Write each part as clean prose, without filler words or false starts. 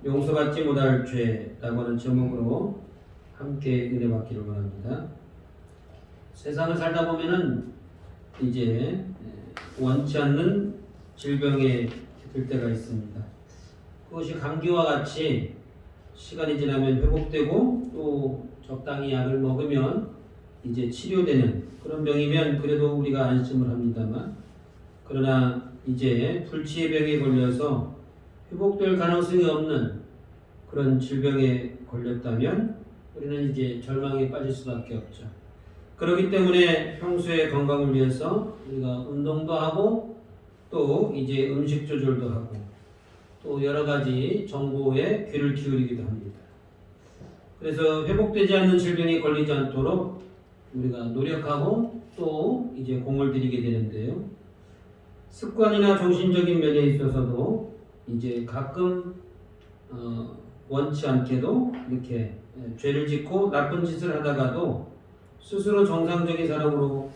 용서받지 못할 죄라고 하는 제목으로 함께 은혜 받기를 원합니다. 세상을 살다 보면은 이제 원치 않는 질병에 들 때가 있습니다. 그것이 감기와 같이 시간이 지나면 회복되고 또 적당히 약을 먹으면 이제 치료되는 그런 병이면 그래도 우리가 안심을 합니다만, 그러나 이제 불치의 병에 걸려서 회복될 가능성이 없는 그런 질병에 걸렸다면 우리는 이제 절망에 빠질 수밖에 없죠. 그렇기 때문에 평소의 건강을 위해서 우리가 운동도 하고 또 이제 음식 조절도 하고 또 여러 가지 정보에 귀를 기울이기도 합니다. 그래서 회복되지 않는 질병에 걸리지 않도록 우리가 노력하고 또 이제 공을 들이게 되는데요. 습관이나 정신적인 면에 있어서도 이제 가끔 원치 않게도 이렇게 죄를 짓고 나쁜 짓을 하다가도 스스로 정상적인 사람으로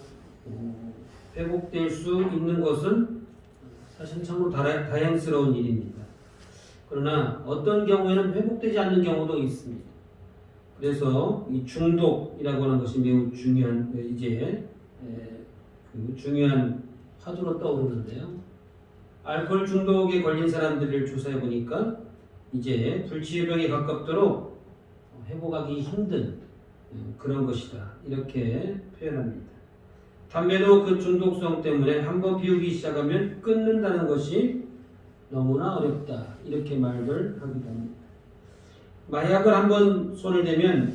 회복될 수 있는 것은 사실 참으로 다행스러운 일입니다. 그러나 어떤 경우에는 회복되지 않는 경우도 있습니다. 그래서 이 중독이라고 하는 것이 매우 중요한 중요한 화두로 떠오르는데요. 알코올 중독에 걸린 사람들을 조사해 보니까 이제 불치병에 가깝도록 회복하기 힘든 그런 것이다, 이렇게 표현합니다. 담배도 그 중독성 때문에 한번 피우기 시작하면 끊는다는 것이 너무나 어렵다, 이렇게 말을 하기도 합니다. 마약을 한번 손을 대면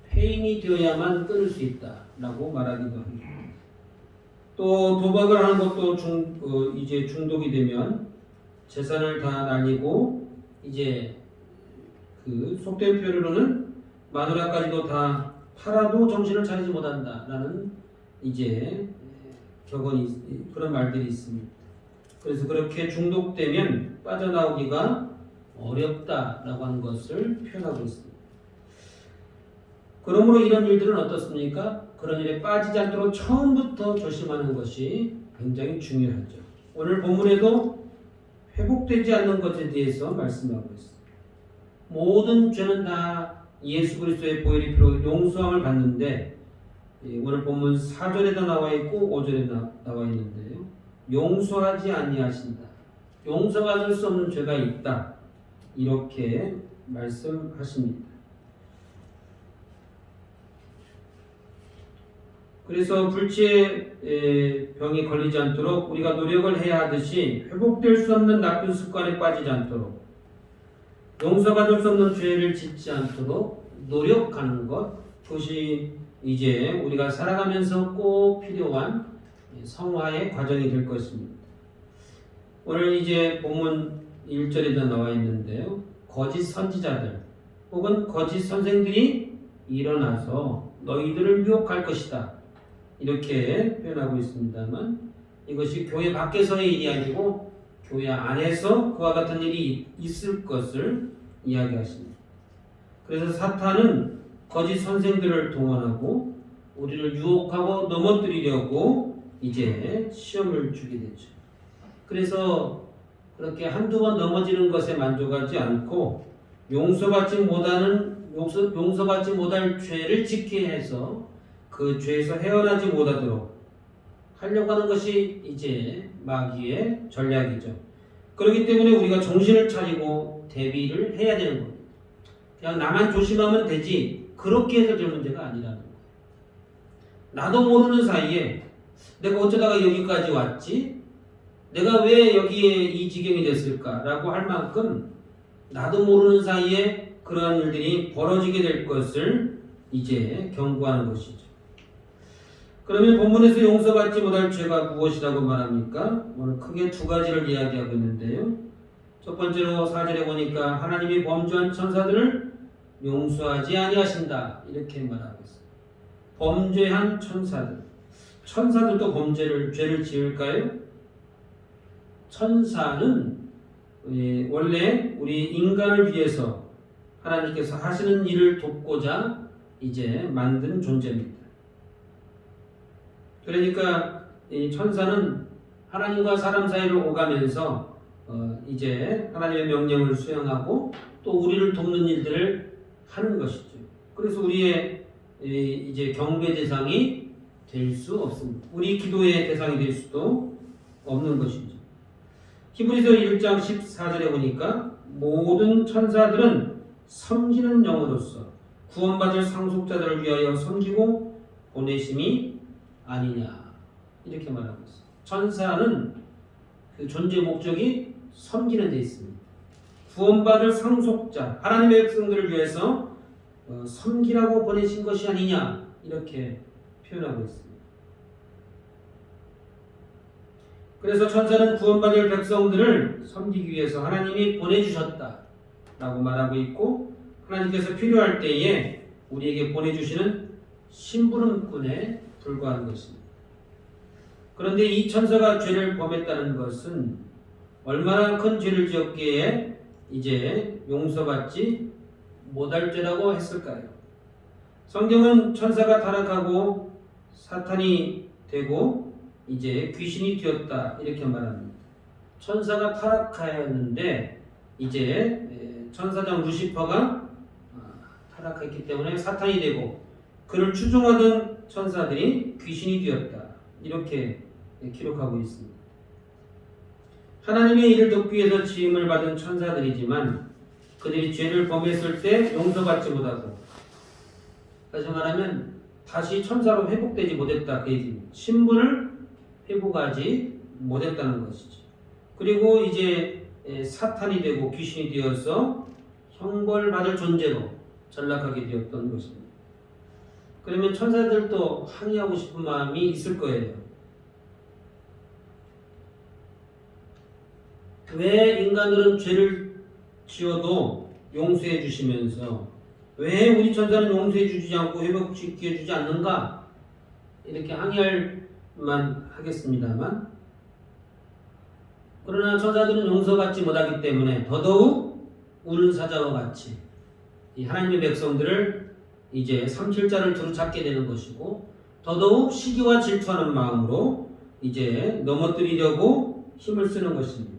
폐인이 되어야만 끊을 수 있다라고 말하기도 합니다. 또 도박을 하는 것도 이제 중독이 되면 재산을 다 날리고 이제 그 속된 표현으로는 마누라까지도 다 팔아도 정신을 차리지 못한다라는 이제 격언이, 그런 말들이 있습니다. 그래서 그렇게 중독되면 빠져나오기가 어렵다라고 하는 것을 표현하고 있습니다. 그러므로 이런 일들은 어떻습니까? 그런 일에 빠지지 않도록 처음부터 조심하는 것이 굉장히 중요하죠. 오늘 본문에도 회복되지 않는 것에 대해서 말씀하고 있습니다. 모든 죄는 다 예수 그리스도의 보혈의 피로 용서함을 받는데, 오늘 본문 4절에도 나와 있고 5절에 나와 있는데요. 용서하지 아니하신다, 용서받을 수 없는 죄가 있다, 이렇게 말씀하십니다. 그래서 불치의 병에 걸리지 않도록 우리가 노력을 해야 하듯이 회복될 수 없는 나쁜 습관에 빠지지 않도록, 용서받을 수 없는 죄를 짓지 않도록 노력하는 것, 그것이 이제 우리가 살아가면서 꼭 필요한 성화의 과정이 될 것입니다. 오늘 이제 본문 1절에도 나와 있는데요. 거짓 선지자들 혹은 거짓 선생들이 일어나서 너희들을 유혹할 것이다, 이렇게 표현하고 있습니다만, 이것이 교회 밖에서의 일이 아니고 교회 안에서 그와 같은 일이 있을 것을 이야기하십니다. 그래서 사탄은 거짓 선생들을 동원하고 우리를 유혹하고 넘어뜨리려고 이제 시험을 주게 되죠. 그래서 그렇게 한두 번 넘어지는 것에 만족하지 않고 용서받지 못할 죄를 짓게 해서 그 죄에서 헤어나지 못하도록 하려고 하는 것이 이제 마귀의 전략이죠. 그렇기 때문에 우리가 정신을 차리고 대비를 해야 되는 겁니다. 그냥 나만 조심하면 되지, 그렇게 해서 될 문제가 아니라는 거예요. 나도 모르는 사이에 내가 어쩌다가 여기까지 왔지? 내가 왜 여기에 이 지경이 됐을까라고 할 만큼 나도 모르는 사이에 그러한 일들이 벌어지게 될 것을 이제 경고하는 것이죠. 그러면 본문에서 용서받지 못할 죄가 무엇이라고 말합니까? 오늘 크게 두 가지를 이야기하고 있는데요. 첫 번째로 4절에 보니까 하나님이 범죄한 천사들을 용서하지 아니하신다, 이렇게 말하고 있습니다. 범죄한 천사들. 천사들도 죄를 지을까요? 천사는 원래 우리 인간을 위해서 하나님께서 하시는 일을 돕고자 이제 만든 존재입니다. 그러니까 이 천사는 하나님과 사람 사이를 오가면서 이제 하나님의 명령을 수행하고 또 우리를 돕는 일들을 하는 것이죠. 그래서 우리의 이제 경배 대상이 될 수 없습니다. 우리 기도의 대상이 될 수도 없는 것이죠. 히브리서 1장 14절에 보니까 모든 천사들은 섬기는 영으로서 구원받을 상속자들을 위하여 섬기고 보내심이 아니냐 이렇게 말하고 있어요. 천사는 그 존재 목적이 섬기는 데 있습니다. 구원받을 상속자 하나님의 백성들을 위해서 섬기라고 보내신 것이 아니냐 이렇게 표현하고 있습니다. 그래서 천사는 구원받을 백성들을 섬기기 위해서 하나님이 보내주셨다라고 말하고 있고 하나님께서 필요할 때에 우리에게 보내주시는 심부름꾼에 불과한 것입니다. 그런데 이 천사가 죄를 범했다는 것은 얼마나 큰 죄를 지었기에 이제 용서받지 못할 죄라고 했을까요? 성경은 천사가 타락하고 사탄이 되고 이제 귀신이 되었다 이렇게 말합니다. 천사가 타락하였는데 이제 천사장 루시퍼가 타락했기 때문에 사탄이 되고 그를 추종하던 천사들이 귀신이 되었다 이렇게 기록하고 있습니다. 하나님의 일을 돕기 위해서 지음을 받은 천사들이지만 그들이 죄를 범했을 때 용서받지 못하고 다시 말하면 다시 천사로 회복되지 못했다 그 얘기입니다. 신분을 회복하지 못했다는 것이죠. 그리고 이제 사탄이 되고 귀신이 되어서 형벌받을 존재로 전락하게 되었던 것입니다. 그러면 천사들도 항의하고 싶은 마음이 있을 거예요. 왜 인간들은 죄를 지어도 용서해 주시면서 왜 우리 천사는 용서해 주지 않고 회복시켜 주지 않는가? 이렇게 항의할 만 하겠습니다만 그러나 천사들은 용서받지 못하기 때문에 더더욱 우는 사자와 같이 이 하나님의 백성들을 이제 삼킬자를 두루 찾게 되는 것이고 더더욱 시기와 질투하는 마음으로 이제 넘어뜨리려고 힘을 쓰는 것입니다.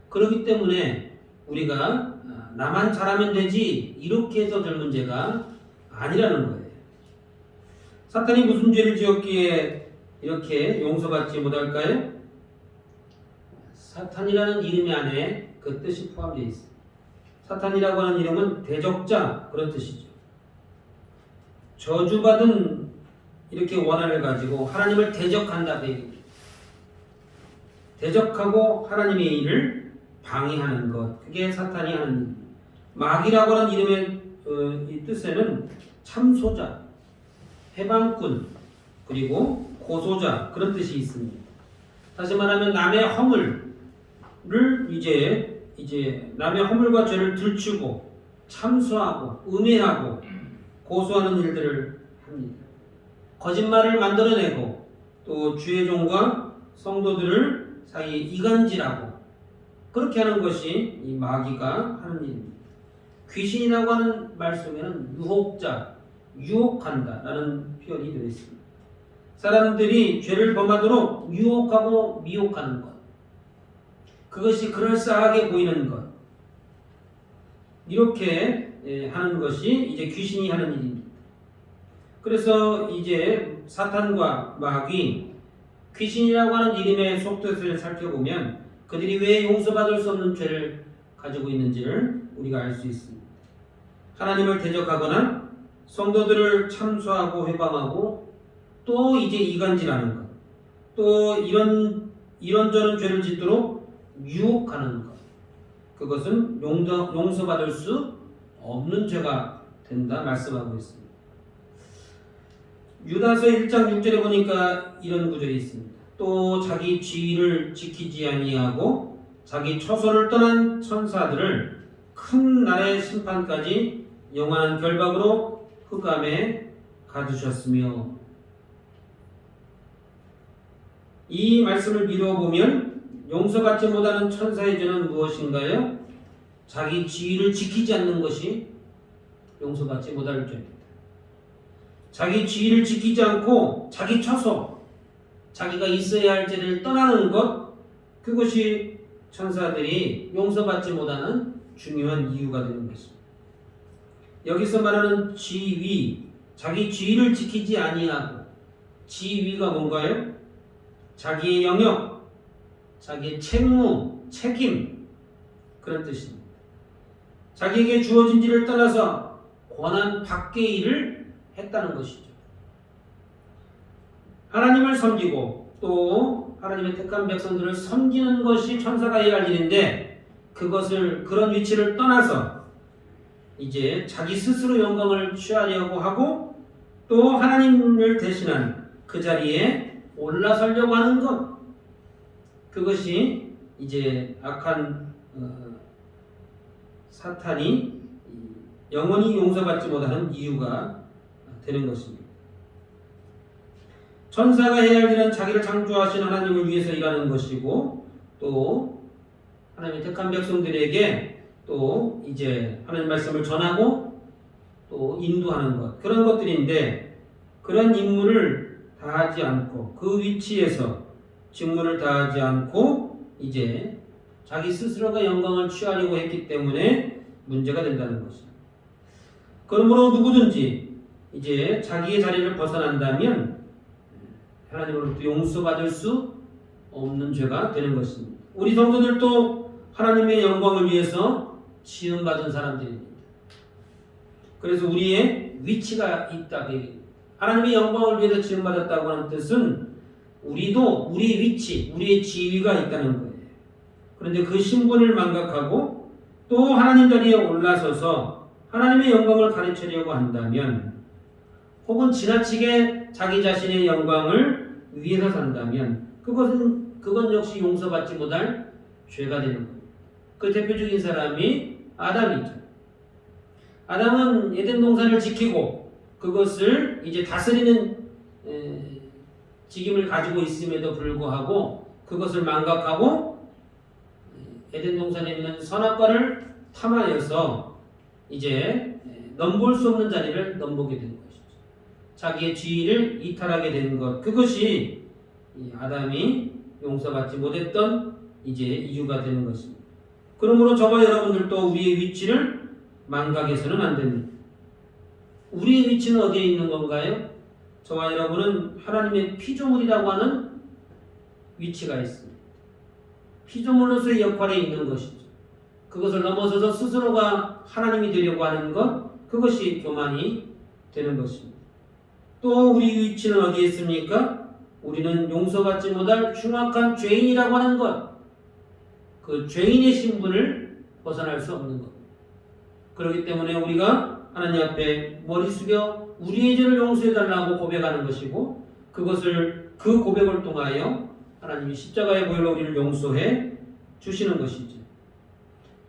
그렇기 때문에 우리가 나만 잘하면 되지 이렇게 해서 될 문제가 아니라는 거예요. 사탄이 무슨 죄를 지었기에 이렇게 용서받지 못할까요? 사탄이라는 이름이 안에 그 뜻이 포함되어 있습니다. 사탄이라고 하는 이름은 대적자 그런 뜻이죠. 저주받은 이렇게 원한을 가지고 하나님을 대적한다 그 얘기입니다. 대적하고 하나님의 일을 방해하는 것 그게 사탄이 하는 일입니다. 마귀라고 하는 이름의 이 뜻에는 참소자, 해방꾼 그리고 고소자 그런 뜻이 있습니다. 다시 말하면 남의 허물을 이제 남의 허물과 죄를 들추고 참수하고 음해하고 고소하는 일들을 합니다. 거짓말을 만들어내고 또 주의 종과 성도들을 사이에 이간질하고 그렇게 하는 것이 이 마귀가 하는 일입니다. 귀신이라고 하는 말 속에는 유혹자, 유혹한다라는 표현이 되어 있습니다. 사람들이 죄를 범하도록 유혹하고 미혹하는 것. 그것이 그럴싸하게 보이는 것. 이렇게 하는 것이 이제 귀신이 하는 일입니다. 그래서 이제 사탄과 마귀, 귀신이라고 하는 이름의 속뜻을 살펴보면 그들이 왜 용서받을 수 없는 죄를 가지고 있는지를 우리가 알 수 있습니다. 하나님을 대적하거나 성도들을 참소하고 회방하고 또 이제 이간질하는 것, 또 이런저런 죄를 짓도록 유혹하는 것, 그것은 용서받을 수 없는 죄가 된다 말씀하고 있습니다. 유다서 1장 6절에 보니까 이런 구절이 있습니다. 또 자기 지위를 지키지 아니하고 자기 처소를 떠난 천사들을 큰 날의 심판까지 영원한 결박으로 흑암에 가두셨으며 이 말씀을 미뤄보면 용서받지 못하는 천사의 죄는 무엇인가요? 자기 지위를 지키지 않는 것이 용서받지 못할 죄입니다. 자기 지위를 지키지 않고 자기 처소, 자기가 있어야 할 죄를 떠나는 것, 그것이 천사들이 용서받지 못하는 중요한 이유가 되는 것입니다. 여기서 말하는 지위, 자기 지위를 지키지 아니하고, 지위가 뭔가요? 자기의 영역, 자기의 책무, 책임, 그런 뜻입니다. 자기에게 주어진 일을 떠나서 권한 밖의 일을 했다는 것이죠. 하나님을 섬기고 또 하나님의 택한 백성들을 섬기는 것이 천사가 해야 할 일인데, 그런 위치를 떠나서 이제 자기 스스로 영광을 취하려고 하고 또 하나님을 대신한 그 자리에 올라서려고 하는 것, 그것이 이제 악한 사탄이 영원히 용서받지 못하는 이유가 되는 것입니다. 천사가 해야 할 일은 자기를 창조하신 하나님을 위해서 일하는 것이고, 또 하나님의 택한 백성들에게 또 이제 하나님 말씀을 전하고 또 인도하는 것, 그런 것들인데, 그런 임무를 다하지 않고 그 위치에서 직무를 다하지 않고 이제 자기 스스로가 영광을 취하려고 했기 때문에 문제가 된다는 것입니다. 그러므로 누구든지 이제 자기의 자리를 벗어난다면 하나님으로부터 용서받을 수 없는 죄가 되는 것입니다. 우리 성도들도 하나님의 영광을 위해서 지음받은 사람들입니다. 그래서 우리의 위치가 있다. 하나님의 영광을 위해서 지음받았다고 하는 뜻은 우리도 우리의 위치, 우리의 지위가 있다는 거예요. 그런데 그 신분을 망각하고 또 하나님 자리에 올라서서 하나님의 영광을 가르치려고 한다면, 혹은 지나치게 자기 자신의 영광을 위해서 산다면 그건 역시 용서받지 못할 죄가 되는 겁니다. 그 대표적인 사람이 아담이죠. 아담은 에덴 동산을 지키고 그것을 이제 다스리는 직임을 가지고 있음에도 불구하고 그것을 망각하고 에덴 동산에 있는 선악과를 탐하여서 이제 넘볼 수 없는 자리를 넘보게 된 것이죠. 자기의 지위를 이탈하게 된 것, 그것이 아담이 용서받지 못했던 이제 이유가 되는 것입니다. 그러므로 저와 여러분들도 우리의 위치를 망각해서는 안 됩니다. 우리의 위치는 어디에 있는 건가요? 저와 여러분은 하나님의 피조물이라고 하는 위치가 있습니다. 피조물로서의 역할에 있는 것이죠. 그것을 넘어서서 스스로가 하나님이 되려고 하는 것, 그것이 교만이 되는 것입니다. 또 우리 위치는 어디에 있습니까? 우리는 용서받지 못할 흉악한 죄인이라고 하는 것, 그 죄인의 신분을 벗어날 수 없는 것. 그렇기 때문에 우리가 하나님 앞에 머리 숙여 우리의 죄를 용서해달라고 고백하는 것이고, 그 고백을 통하여 하나님이 십자가의 보혈로 우리를 용서해 주시는 것이죠.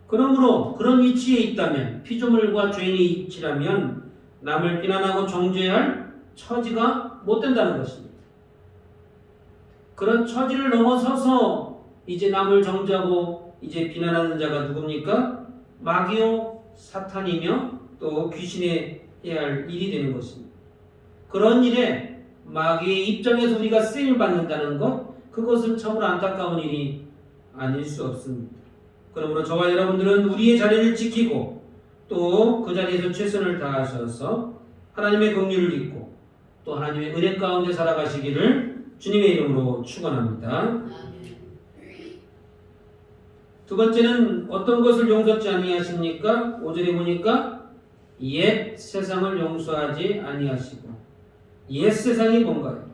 그러므로 그런 위치에 있다면, 피조물과 죄인의 위치라면 남을 비난하고 정죄할 처지가 못 된다는 것입니다. 그런 처지를 넘어서서 이제 남을 정죄하고 이제 비난하는 자가 누굽니까? 마귀요 사탄이며 또 귀신이 해야 할 일이 되는 것입니다. 그런 일에 마귀의 입장에서 우리가 쓰임을 받는다는 것, 그것은 참으로 안타까운 일이 아닐 수 없습니다. 그러므로 저와 여러분들은 우리의 자리를 지키고 또 그 자리에서 최선을 다하셔서 하나님의 긍휼을 입고 또 하나님의 은혜 가운데 살아가시기를 주님의 이름으로 축원합니다. 두 번째는 어떤 것을 용서치 아니하십니까? 5절에 보니까 옛 세상을 용서하지 아니하시고, 옛 세상이 뭔가요?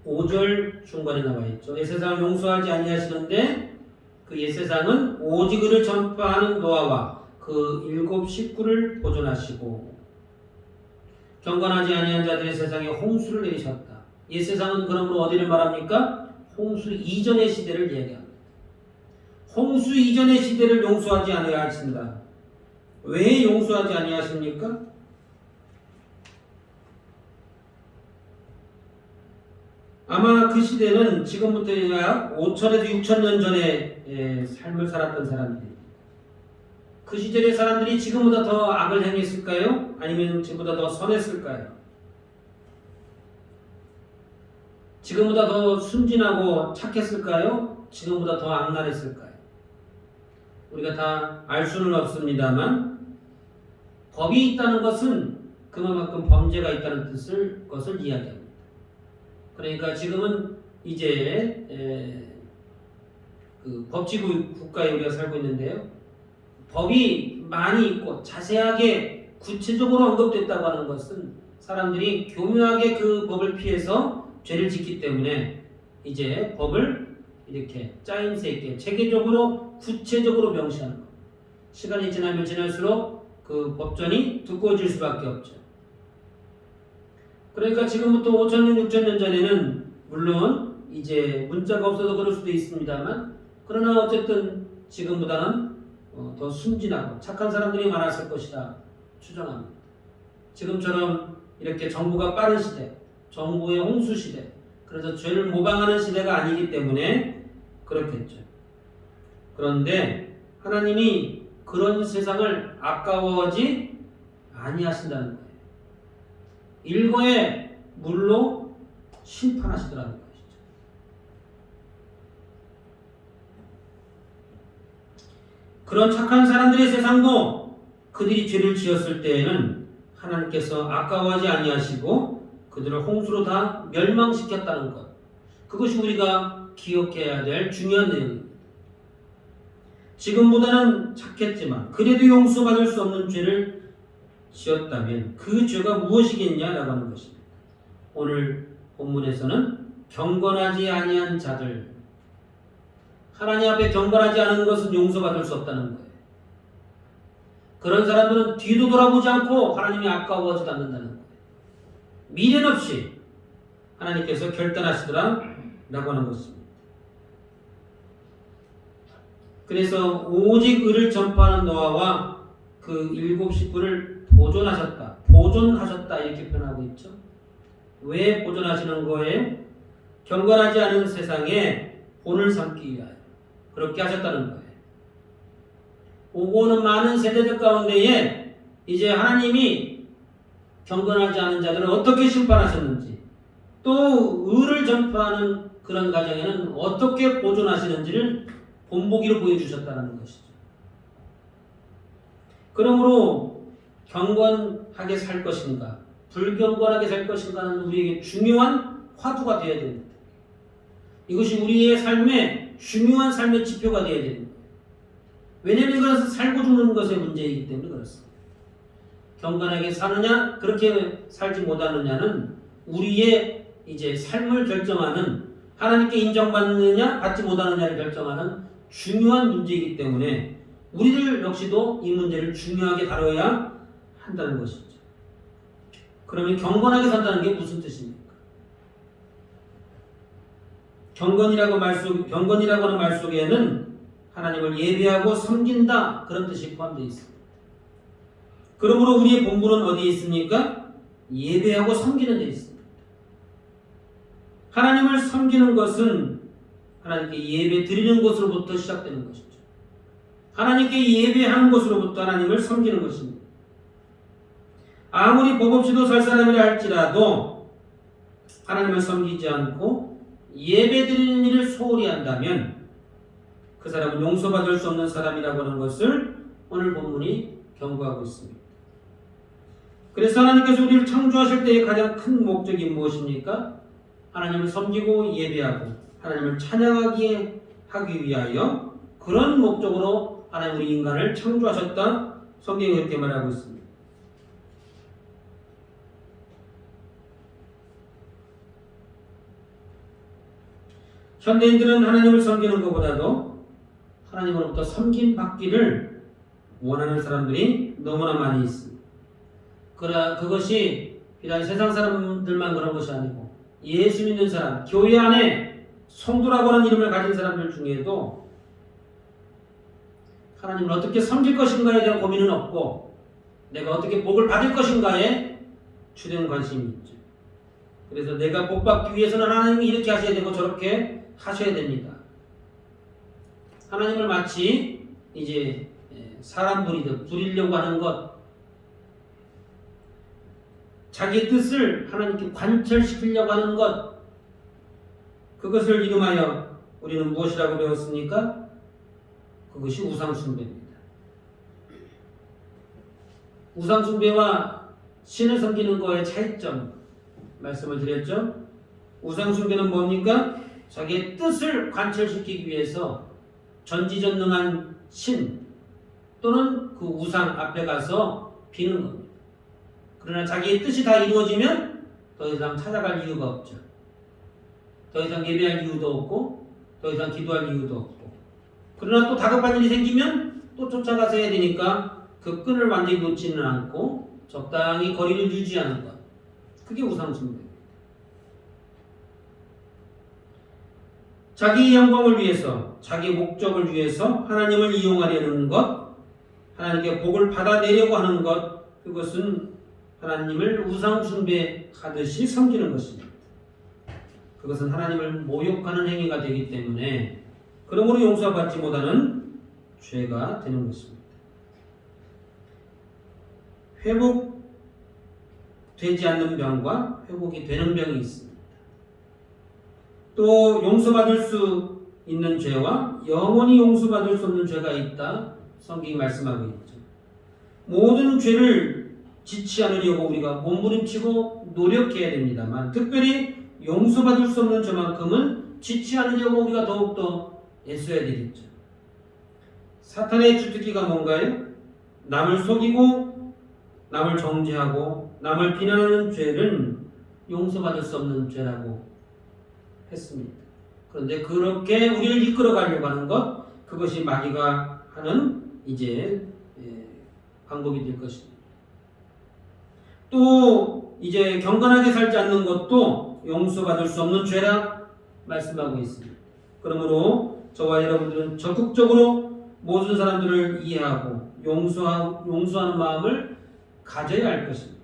5절 중간에 나와 있죠. 옛 세상을 용서하지 아니하시는데 그 옛 세상은 오직 의를 전파하는 노아와 그 7 식구를 보존하시고, 경건하지 아니한 자들의 세상에 홍수를 내리셨다. 옛 세상은 그러므로 어디를 말합니까? 홍수 이전의 시대를 얘기합니다. 홍수 이전의 시대를 용서하지 아니하신다. 왜 용서하지 아니하십니까? 아마 그 시대는 지금부터 약 5천에서 6천 년 전에 삶을 살았던 사람들이, 그 시절의 사람들이 지금보다 더 악을 행했을까요? 아니면 지금보다 더 선했을까요? 지금보다 더 순진하고 착했을까요? 지금보다 더 악랄했을까요? 우리가 다 알 수는 없습니다만 법이 있다는 것은 그만큼 범죄가 있다는 것을 이야기합니다. 그러니까 지금은 이제 그 법치국 국가에 우리가 살고 있는데요. 법이 많이 있고 자세하게 구체적으로 언급됐다고 하는 것은 사람들이 교묘하게 그 법을 피해서 죄를 짓기 때문에 이제 법을 이렇게 짜임새 있게 체계적으로 구체적으로 명시하는 것. 시간이 지나면 지날수록 그 법전이 두꺼워질 수밖에 없죠. 그러니까 지금부터 5,000년, 6,000년 전에는 물론 이제 문자가 없어서 그럴 수도 있습니다만 그러나 어쨌든 지금보다는 더 순진하고 착한 사람들이 많았을 것이다 추정합니다. 지금처럼 이렇게 정부가 빠른 시대, 정부의 홍수 시대, 그래서 죄를 모방하는 시대가 아니기 때문에 그렇겠죠. 그런데 하나님이 그런 세상을 아까워하지 아니하신다는 거예요. 일거에 물로 심판하시더라는 것이죠. 그런 착한 사람들의 세상도 그들이 죄를 지었을 때에는 하나님께서 아까워하지 아니하시고 그들을 홍수로 다 멸망시켰다는 것. 그것이 우리가 기억해야 될 중요한 내용입니다. 지금보다는 착했지만 그래도 용서받을 수 없는 죄를 지었다면 그 죄가 무엇이겠냐라고 하는 것입니다. 오늘 본문에서는 경건하지 아니한 자들, 하나님 앞에 경건하지 않은 것은 용서받을 수 없다는 거예요. 그런 사람들은 뒤도 돌아보지 않고 하나님이 아까워하지도 않는다는 거예요. 미련 없이 하나님께서 결단하시더라 라고 하는 것입니다. 그래서 오직 의를 전파하는 노아와 그 7 식구를 보존하셨다 이렇게 표현하고 있죠. 왜 보존하시는 거예요? 경건하지 않은 세상에 본을 삼기 위하여 그렇게 하셨다는 거예요. 오고 오는 많은 세대들 가운데에 이제 하나님이 경건하지 않은 자들을 어떻게 심판하셨는지, 또 의를 전파하는 그런 가정에는 어떻게 보존하시는지를 본보기로 보여주셨다는 것이죠. 그러므로 경건하게 살 것인가, 불경건하게 살 것인가는 우리에게 중요한 화두가 되어야 됩니다. 이것이 우리의 삶의 중요한 삶의 지표가 되어야 됩니다. 왜냐하면 이것은 살고 죽는 것의 문제이기 때문에 그렇습니다. 경건하게 사느냐, 그렇게 살지 못하느냐는 우리의 이제 삶을 결정하는, 하나님께 인정받느냐, 받지 못하느냐를 결정하는 중요한 문제이기 때문에 우리들 역시도 이 문제를 중요하게 다뤄야 한다는 것이죠. 그러면 경건하게 산다는 게 무슨 뜻입니까? 경건이라고 하는 말 속에는 하나님을 예배하고 섬긴다 그런 뜻이 포함되어 있습니다. 그러므로 우리의 본분은 어디에 있습니까? 예배하고 섬기는 데 있습니다. 하나님을 섬기는 것은 하나님께 예배 드리는 것으로부터 시작되는 것이죠. 하나님께 예배하는 것으로부터 하나님을 섬기는 것입니다. 아무리 법 없이도 살 사람이라 할지라도 하나님을 섬기지 않고 예배 드리는 일을 소홀히 한다면 그 사람은 용서받을 수 없는 사람이라고 하는 것을 오늘 본문이 경고하고 있습니다. 그래서 하나님께서 우리를 창조하실 때의 가장 큰 목적이 무엇입니까? 하나님을 섬기고 예배하고 하나님을 찬양하기 하기 위하여 그런 목적으로 하나님 우리 인간을 창조하셨다. 성경이 그렇게 말하고 있습니다. 현대인들은 하나님을 섬기는 것보다도 하나님으로부터 섬김받기를 원하는 사람들이 너무나 많이 있습니다. 그것이 비단 세상 사람들만 그런 것이 아니고 예수 믿는 사람, 교회 안에 성도라고 하는 이름을 가진 사람들 중에도 하나님을 어떻게 섬길 것인가에 대한 고민은 없고 내가 어떻게 복을 받을 것인가에 주된 관심이 있죠. 그래서 내가 복 받기 위해서는 하나님이 이렇게 하셔야 되고 저렇게 하셔야 됩니다. 하나님을 마치 이제 사람 부리려고 하는 것, 자기 뜻을 하나님께 관철시키려고 하는 것, 그것을 이름하여 우리는 무엇이라고 배웠습니까? 그것이 우상숭배입니다. 우상숭배와 신을 섬기는 거의 차이점 말씀을 드렸죠. 우상숭배는 뭡니까? 자기의 뜻을 관철시키기 위해서 전지전능한 신 또는 그 우상 앞에 가서 비는 겁니다. 그러나 자기의 뜻이 다 이루어지면 더 이상 찾아갈 이유가 없죠. 더 이상 예배할 이유도 없고 더 이상 기도할 이유도 없고, 그러나 또 다급한 일이 생기면 또 쫓아가서 해야 되니까 그 끈을 완전히 놓지는 않고 적당히 거리를 유지하는 것, 그게 우상숭배입니다. 자기 영광을 위해서, 자기 목적을 위해서 하나님을 이용하려는 것, 하나님께 복을 받아내려고 하는 것, 그것은 하나님을 우상숭배하듯이 섬기는 것입니다. 그것은 하나님을 모욕하는 행위가 되기 때문에 그러므로 용서받지 못하는 죄가 되는 것입니다. 회복되지 않는 병과 회복이 되는 병이 있습니다. 또 용서받을 수 있는 죄와 영원히 용서받을 수 없는 죄가 있다. 성경이 말씀하고 있죠. 모든 죄를 짓지 않으려고 우리가 몸부림치고 노력해야 됩니다만, 특별히 용서받을 수 없는 죄만큼은 짓지 않으려고 우리가 더욱더 애써야 되겠죠. 사탄의 주특기가 뭔가요? 남을 속이고 남을 정죄하고 남을 비난하는 죄는 용서받을 수 없는 죄라고 했습니다. 그런데 그렇게 우리를 이끌어 가려고 하는 것, 그것이 마귀가 하는 이제 방법이 될 것입니다. 또 이제 경건하게 살지 않는 것도 용서받을 수 없는 죄라 말씀하고 있습니다. 그러므로 저와 여러분들은 적극적으로 모든 사람들을 이해하고 용서하는 마음을 가져야 할 것입니다.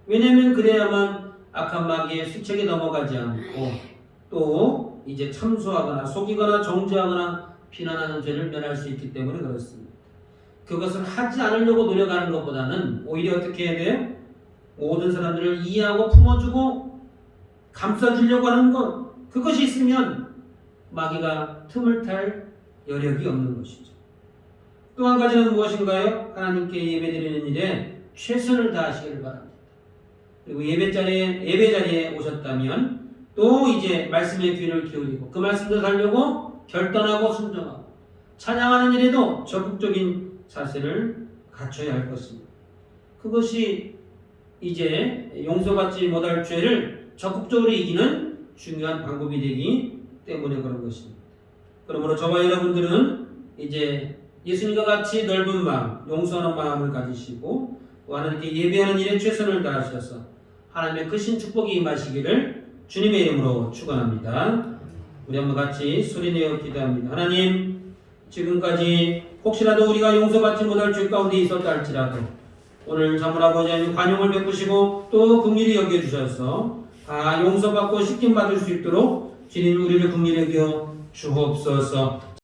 왜냐하면 그래야만 악한 마귀의 수책에 넘어가지 않고 또 이제 참소하거나 속이거나 정죄하거나 비난하는 죄를 면할 수 있기 때문에 그렇습니다. 그것을 하지 않으려고 노력하는 것보다는 오히려 어떻게 해야 돼요? 모든 사람들을 이해하고 품어주고 감싸주려고 하는 것, 그것이 있으면 마귀가 틈을 탈 여력이 없는 것이죠. 또 한 가지는 무엇인가요? 하나님께 예배드리는 일에 최선을 다하시기를 바랍니다. 그리고 예배 자리에 오셨다면 또 이제 말씀의 귀를 기울이고 그 말씀도 살려고 결단하고 순종하고 찬양하는 일에도 적극적인 자세를 갖춰야 할 것입니다. 그것이 이제 용서받지 못할 죄를 적극적으로 이기는 중요한 방법이 되기 때문에 그런 것입니다. 그러므로 저와 여러분들은 이제 예수님과 같이 넓은 마음, 용서하는 마음을 가지시고 또 하나님께 예배하는 일에 최선을 다하셔서 하나님의 크신 축복이 임하시기를 주님의 이름으로 축원합니다. 우리 한번 같이 소리내어 기도합니다. 하나님, 지금까지 혹시라도 우리가 용서받지 못할 죄 가운데 있었다 할지라도 오늘 자문하고자 하는 관용을 베푸시고 또 긍휼히 여겨주셔서 다 용서받고 씻김 받을 수 있도록 주님 우리를 긍휼히 여겨 주옵소서.